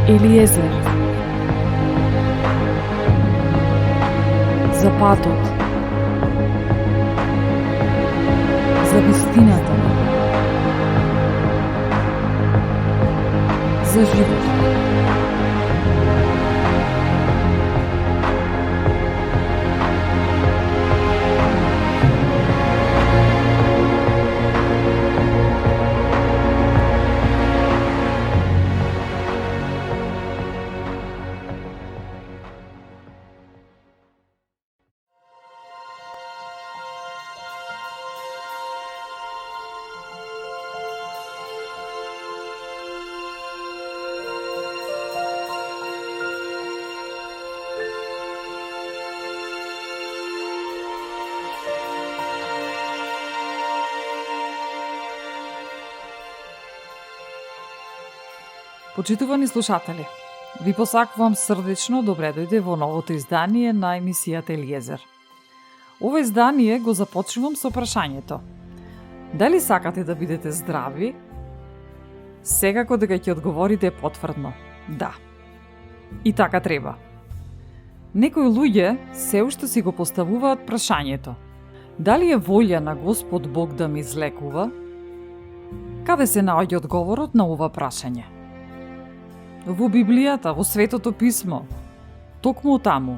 Елиезер. За патот. За вистината. За живот. Почитувани слушатели, ви посакувам срдечно добре дојде во новото издание на емисијата Елиезер. Ова издание го започнувам со прашањето: дали сакате да бидете здрави? Секако дека ќе одговорите потврдно: да. И така треба. Некои луѓе се уште си го поставуваат прашањето: дали е волја на Господ Бог да ме излекува? Каде се наоѓа одговорот на ова прашање? Во Библијата, во Светото Писмо, токму таму.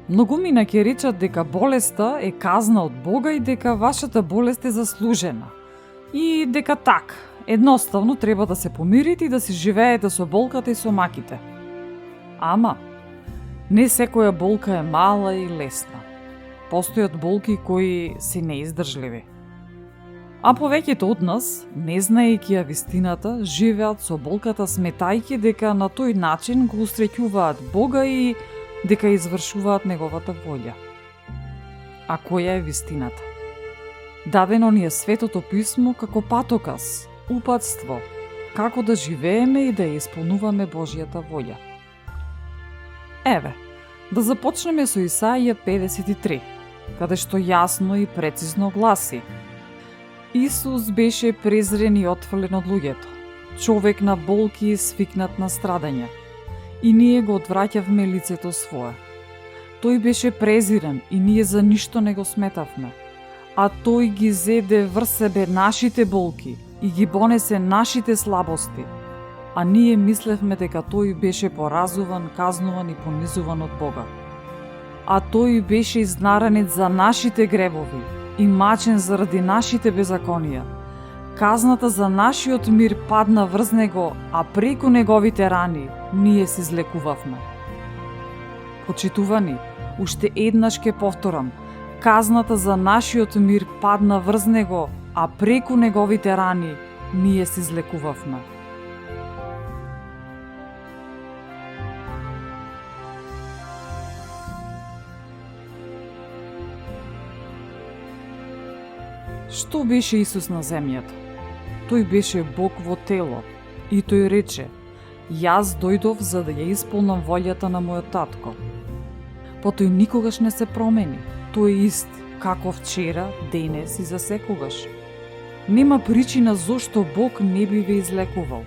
Многумина ќе речат дека болеста е казна од Бога и дека вашата болест е заслужена. И дека едноставно треба да се помирите и да си живеете со болката и со маките. Ама, не секоја болка е мала и лесна. Постојат болки кои се неиздржливи. А повеќето од нас, не знаејќи ја вистината, живеат со болката сметајќи дека на тој начин го усреќуваат Бога и дека извршуваат неговата волја. А која е вистината? Дадено ни е Светото Писмо како патоказ, упатство, како да живееме и да ја исполнуваме Божјата волја. Еве, да започнеме со Исаија 53, каде што јасно и прецизно гласи: Исус беше презрен и отфрлен од луѓето, човек на болки и свикнат на страдање, и ние го одвраќавме лицето свое. Тој беше презиран и ние за ништо не го сметавме, а тој ги зеде врз себе нашите болки и ги понесе нашите слабости, а ние мислевме дека тој беше поразуван, казнуван и понизуван од Бога. А тој беше изнаранет за нашите гребови и мачен заради нашите беззаконија. Казната за нашиот мир падна врз него, а преку неговите рани ние се излекувавме. Почитувани, уште еднаш ќе повторам: казната за нашиот мир падна врз него, а преку неговите рани ние се излекувавме. Што беше Исус на земјата? Тој беше Бог во тело и тој рече: јас дојдов за да ја исполнам волјата на мојот татко. По тој никогаш не се промени. Тој е ист, како вчера, денес и за секогаш. Нема причина зошто Бог не би ве излекувал.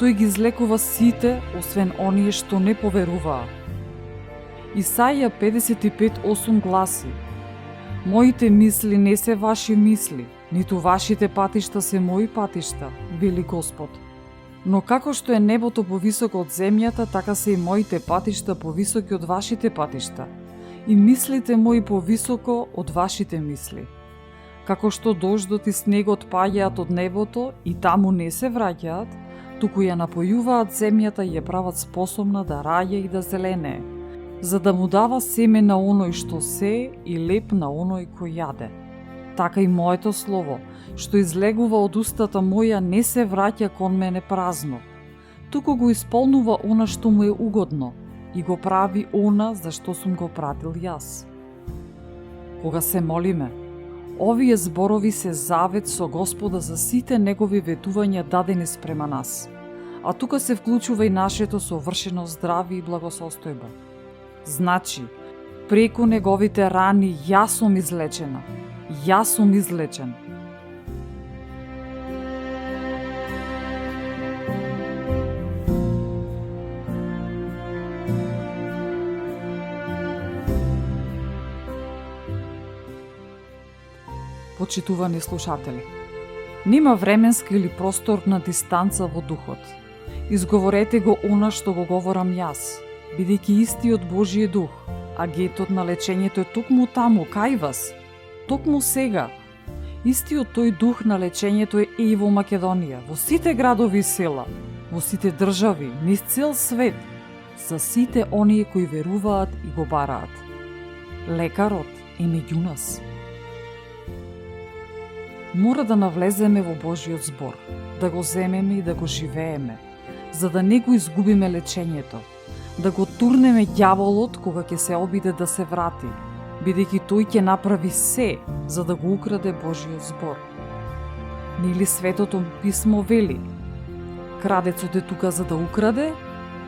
Тој ги излекува сите, освен оние што не поверуваа. Исаија 55:8 гласи: Моите мисли не се ваши мисли, ниту вашите патишта се мои патишта, вели Господ. Но како што е небото повисоко од земјата, така се и моите патишта повисоки од вашите патишта, и мислите мои повисоко од вашите мисли. Како што дождот и снегот паѓаат од небото и таму не се враќаат, туку ја напојуваат земјата и ја прават способна да раѓа и да зеленее, за да му дава семе на оној што се и леп на оној кој јаде. Така и моето слово, што излегува од устата моја, не се враќа кон мене празно, туку го исполнува она што му е угодно и го прави она за што сум го пратил јас. Кога се молиме, овие зборови се завет со Господа за сите негови ветувања дадени спрема нас, а тука се вклучува и нашето совршено здраве и благосостојба. Значи, преку неговите рани јас сум излечена. Јас сум излечен. Почитувани слушатели, нема временска или просторна дистанца во духот. Изговорете го она што го говорам јас, бидејќи истиот Божји дух, агентот на лечењето е токму таму, кај вас, токму сега. Истиот тој дух на лечењето е и во Македонија, во сите градови и села, во сите држави, низ цел свет, за сите оние кои веруваат и го бараат. Лекарот е меѓу нас. Мора да навлеземе во Божјиот збор, да го земеме и да го живееме, за да не го изгубиме лечењето, да го турнеме ѓаволот кога ќе се обиде да се врати, бидејќи тој ќе направи се за да го украде Божјиот збор. Нели Светото писмо вели: крадецот е тука за да украде,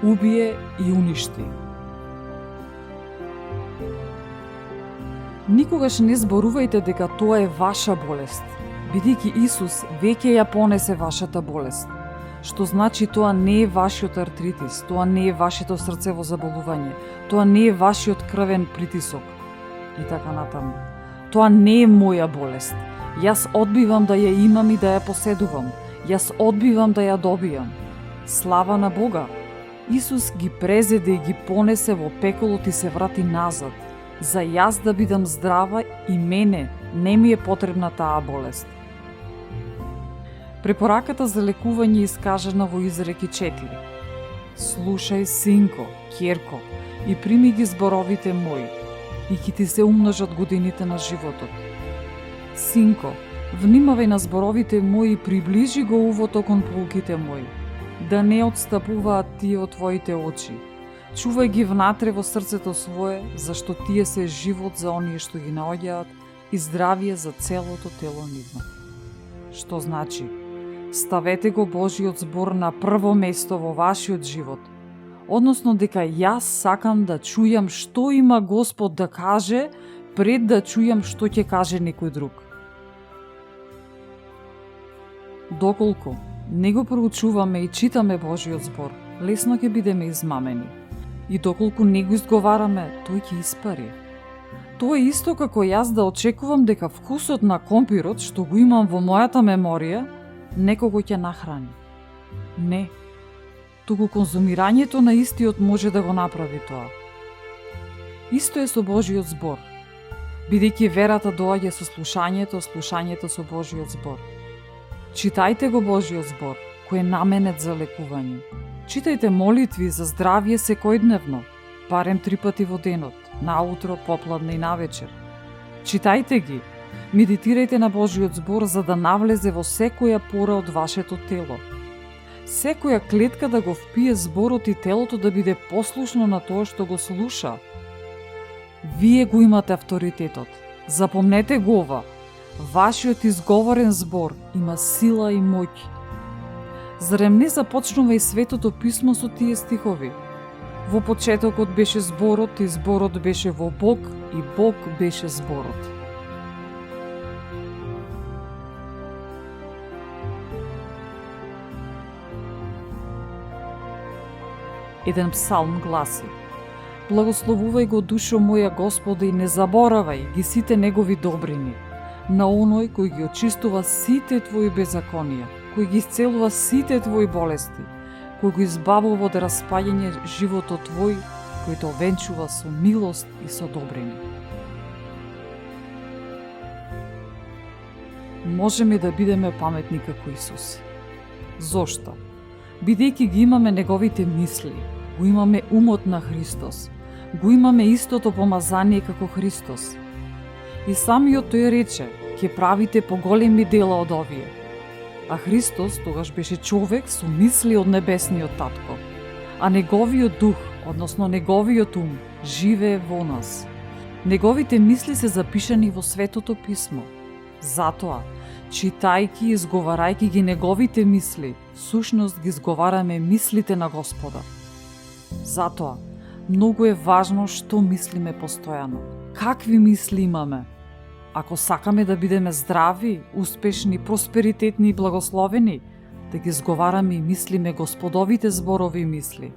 убие и уништи. Никогаш не зборувајте дека тоа е ваша болест, бидејќи Исус веќе ја понесе вашата болест, што значи тоа не е вашиот артритис, тоа не е вашето срцево заболување, тоа не е вашиот крвен притисок и така натаму. Тоа не е моја болест. Јас одбивам да ја имам и да ја поседувам. Јас одбивам да ја добијам. Слава на Бога! Исус ги презеде и ги понесе во пеколот и се врати назад, за јас да бидам здрава и мене не ми е потребна таа болест. Препораката за лекување е искажена во Изреки 4. Слушај, синко, ќерко, и прими ги зборовите мои, и ќе ти се умножат годините на животот. Синко, внимавај на зборовите мои и приближи го увото кон полките мои, да не отстапуваат тие од твоите очи. Чувај ги внатре во срцето свое, зашто тие се живот за оние што ги наоѓаат и здравие за целото тело нивно. Што значи? Ставете го Божјиот збор на прво место во вашиот живот, односно дека јас сакам да чујам што има Господ да каже пред да чујам што ќе каже некој друг. Доколку не го проучуваме и читаме Божјиот збор, лесно ќе бидеме измамени. И доколку не го изговараме, тој ќе испари. Тоа е исто како јас да очекувам дека вкусот на компирот што го имам во мојата меморија некого ќе нахрани. Не, туку конзумирањето на истиот може да го направи тоа. Исто е со Божјиот збор, бидејќи верата доаѓа со слушањето, слушањето со Божјиот збор. Читајте го Божјиот збор, кој е наменет за лекување. Читајте молитви за здравје секојдневно, барем 3 пати во денот, наутро, попладне и навечер. Читајте ги, медитирајте на Божјиот збор за да навлезе во секоја пора од вашето тело. Секоја клетка да го впие зборот и телото да биде послушно на тоа што го слуша. Вие го имате авторитетот. Запомнете го ова. Вашиот изговорен збор има сила и моќ. Зарем не започнува и Светото писмо со тие стихови? Во почетокот беше зборот и зборот беше во Бог и Бог беше зборот. Еден псалм гласи: Благословувај го душо моја Господа и не заборавај ги сите негови добрини, на оној кој ги очистува сите твои беззаконија, кој ги исцелува сите твои болести, кој го избавува од распаѓање животот твој, кој те овенчува со милост и со добрини. Можеме да бидеме паметни како Исус. Зошто? Бидејќи ги имаме неговите мисли, го имаме умот на Христос, го имаме истото помазание како Христос. И самиот тој рече, ќе правите поголеми дела од овие. А Христос тогаш беше човек со мисли од небесниот татко, а неговиот дух, односно неговиот ум, живее во нас. Неговите мисли се запишани во Светото писмо. Затоа, читајки и изговарајки ги неговите мисли, сушност ги изговараме мислите на Господа. Затоа, многу е важно што мислиме постојано. Какви мисли имаме? Ако сакаме да бидеме здрави, успешни, просперитетни и благословени, да ги изговараме и мислиме Господовите зборови и мисли.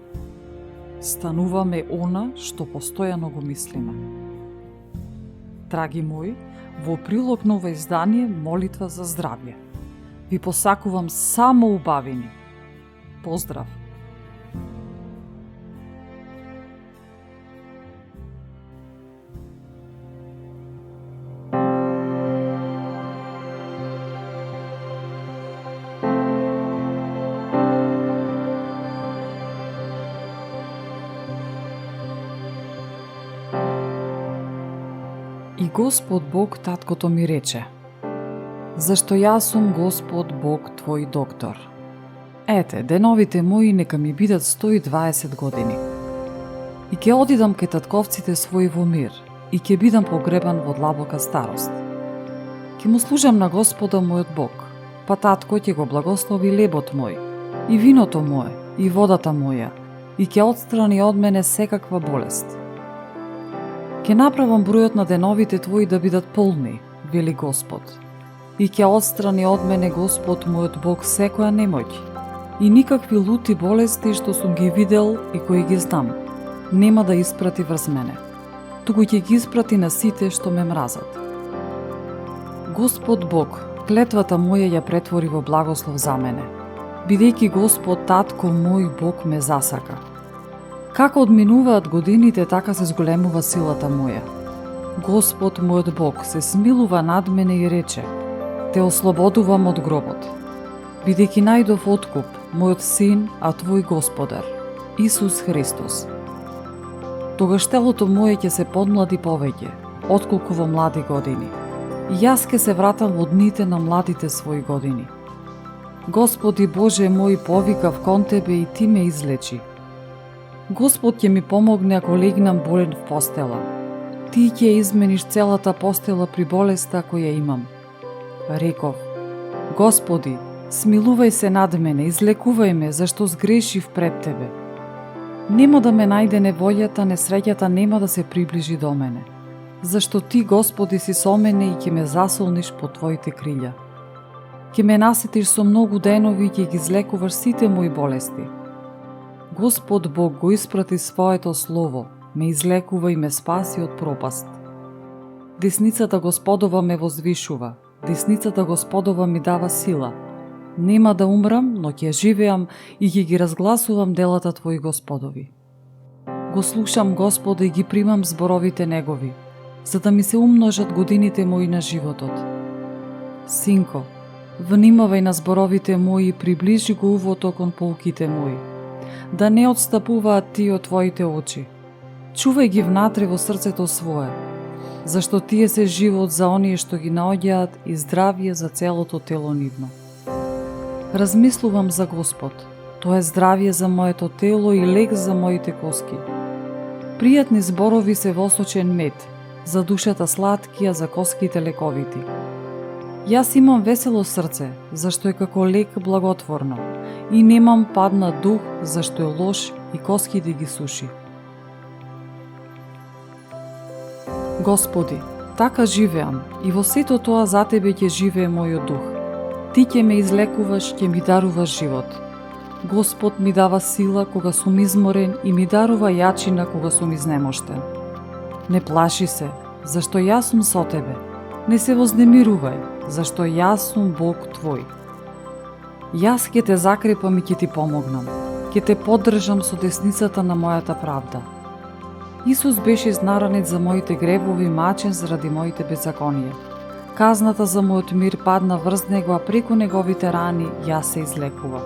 Стануваме она што постојано го мислиме. Драги мои, во прилог на ова издание молитва за здравје. Ви посакувам само убавини. Поздрав! И Господ Бог таткото ми рече: зашто јас сум Господ Бог твој доктор. Ете, деновите мои нека ми бидат 120 години. И ќе одидам кај татковците своји во мир, и ќе бидам погребан во длабока старост. Ќе му служам на Господа мојот Бог, па татко ќе го благослови лебот мој, и виното мое, и водата моја, и ќе отстрани од мене секаква болест. Ќе направам бројот на деновите твои да бидат полни, вели Господ, и ќе отстрани од мене Господ мојот Бог секоја немоќ, и никакви лути болести што сум ги видел и кои ги знам, нема да испрати врз мене, туку ќе ги испрати на сите што ме мразат. Господ Бог, клетвата моја ја претвори во благослов за мене, бидејќи Господ татко мој Бог ме засака. Како одминуваат годините, така се зголемува силата моја. Господ мојот Бог се смилува над мене и рече: те ослободувам од гробот. Бидејќи најдов откуп, мојот син, а твој Господар, Исус Христос. Тогаш телото мое ќе се подмлади повеќе, отколку во млади години. И јас ќе се вратам во дните на младите своји години. Господи Боже мој, повикав кон Тебе и Ти ме излечи. Господ ќе ми помогне ако легнам болен в постела. Ти ќе измениш целата постела при болеста која имам. Реков: Господи, смилувај се над мене, излекувај ме, зашто сгрешив пред Тебе. Нема да ме најде неволјата, несреќата нема да се приближи до мене, зашто Ти, Господи, си со мене и ќе ме засолниш по Твоите крилја. Ќе ме наситиш со многу денови и ќе ги излекуваш сите мои болести. Господ Бог го испрати своето слово, ме излекува и ме спаси од пропаст. Десницата Господова ме возвишува, десницата Господова ми дава сила. Нема да умрам, но ќе живеам и ќе ги разгласувам делата Твои Господови. Го слушам Господа и ги примам зборовите Негови, за да ми се умножат годините мои на животот. Синко, внимавај на зборовите мои и приближи го увото кон поуките мои, да не отстапуваат Ти од Твоите очи. Чувај ги внатре во срцето свое, зашто Тие се живот за оние што ги наоѓаат и здравје за целото тело нивно. Размислувам за Господ, тоа е здравје за моето тело и лек за моите коски. Пријатни зборови се восочен мед, за душата сладки, а за коските лековити. Јас имам весело срце, зашто е како лек благотворно, и немам паднат дух, зашто е лош и коските ги суши. Господи, така живеам и во сето тоа за Тебе ќе живее мојот дух. Ти ќе ме излекуваш, ќе ми даруваш живот. Господ ми дава сила кога сум изморен и ми дарува јачина кога сум изнемоштен. Не плаши се, зашто јас сум со Тебе. Не се вознемирувај, зашто јас сум Бог Твој. Јас ќе те закрепам и ќе ти помогнам. Ќе те поддржам со десницата на мојата правда. Исус беше изнаранет за моите гребови, мачен заради моите беззаконија. Казната за мојот мир падна врз него, а преку неговите рани јас се излекував.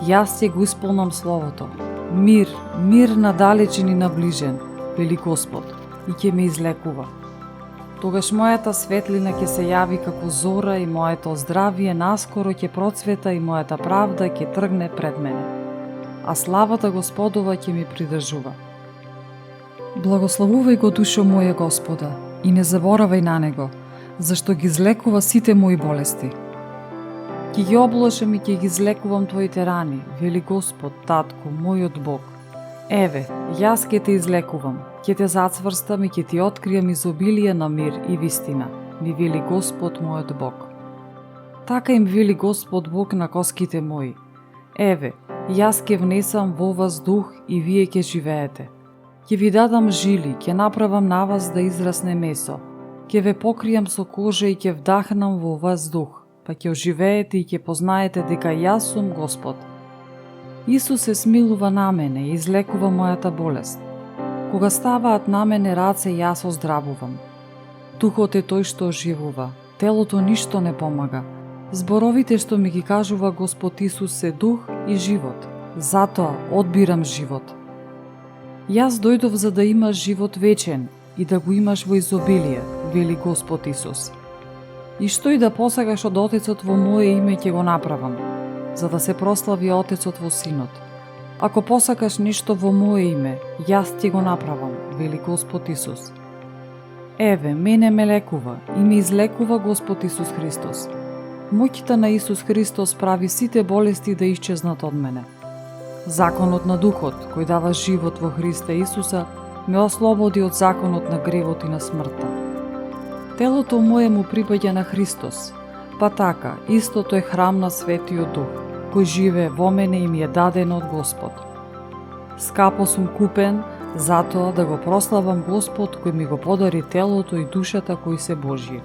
Јас ќе го исполнам словото. Мир, мир надалечен и наближен, вели Господ, и ќе ме излекува. Тогаш мојата светлина ќе се јави како зора и моето здравје наскоро ќе процвета и мојата правда ќе тргне пред мене. А славата Господова ќе ми придржува. Благословувај го душо моја Господа и не заборавај на Него, зашто ги излекува сите мои болести. Ќе ги облошам и ќе ги излекувам твоите рани, вели Господ, Татко, мојот Бог. Еве, јас ќе те излекувам, ќе те зацврстам и ќе ти откријам изобилие на мир и вистина, ми вели Господ, мојот Бог. Така им вели Господ Бог на коските мои. Еве, јас ќе внесам во вас дух и вие ќе живеете. Ќе ви дадам жили, ќе направам на вас да израсне месо. Ќе ве покријам со кожа и ќе вдахнам во вас дух, па ќе оживеете и ќе познаете дека јас сум Господ. Исус се смилува на мене и излекува мојата болест. Кога ставаат на мене раце, јас оздравувам. Духот е тој што оживува, телото ништо не помага. Зборовите што ми ги кажува Господ Исус се дух и живот. Затоа одбирам живот. Јас дојдов за да имаш живот вечен и да го имаш во изобилие, вели Господ Исус. И што и да посакаш од Отецот во моje име ќе го направам, за да се прослави Отецот во Синот. Ако посакаш нешто во моje име, јас ќе го направам, вели Господ Исус. Еве, мене ме лекува и ме излекува Господ Исус Христос. Моќта на Исус Христос прави сите болести да исчезнат од мене. Законот на Духот, кој дава живот во Христа Исуса, ме ослободи од законот на гревот и на смртта. Телото мое му припаѓа на Христос, па така, истото е храм на Светиот Дух, кој живее во мене и ми е даден од Господ. Скапо сум купен, затоа да го прославам Господ кој ми го подари телото и душата кои се Божји.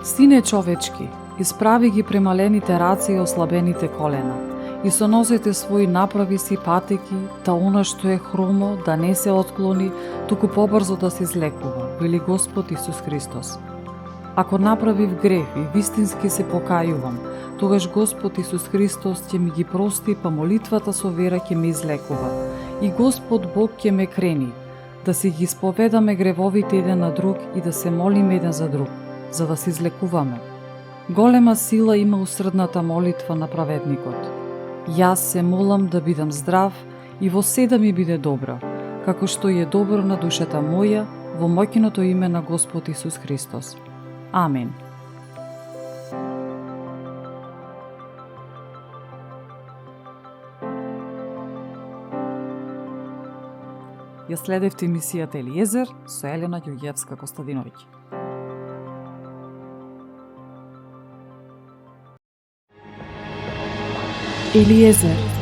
Сине човечки, исправи ги премалените раце и ослабените колена, и со нозете своји направи си патеки, та она што е хромо да не се отклони, туку побрзо да се излекува, вели Господ Исус Христос. Ако направив грев и вистински се покајувам, тогаш Господ Исус Христос ќе ми ги прости, па молитвата со вера ќе ме излекува. И Господ Бог ќе ме крени, да си ги исповедаме гревовите еден на друг и да се молиме еден за друг, за да се излекуваме. Голема сила има усредната молитва на праведникот. Јас се молам да бидам здрав и во се да ми биде добро, како што е добро на душата моја, во моќното име на Господ Исус Христос. Амин. Ја следевте емисијата Елиезер со Елена Ѓурѓевска-Костадиновиќ. Eliezer